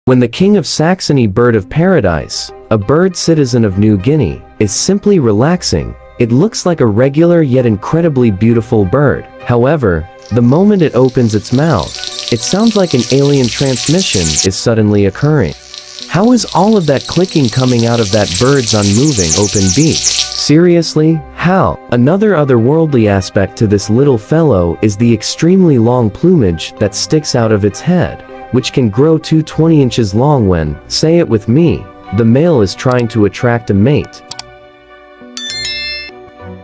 When the king of Saxony, bird of paradise, a bird citizen of New Guinea, is simply relaxing, it looks like a regular yet incredibly beautiful bird. However, the moment it opens its mouth, it sounds like an alien transmission is suddenly occurring. How is all of that clicking coming out of that bird's unmoving open beak? Seriously, how? Another otherworldly aspect to this little fellow is the extremely long plumage that sticks out of its head, which can grow to 20 inches long when, say it with me, the male is trying to attract a mate.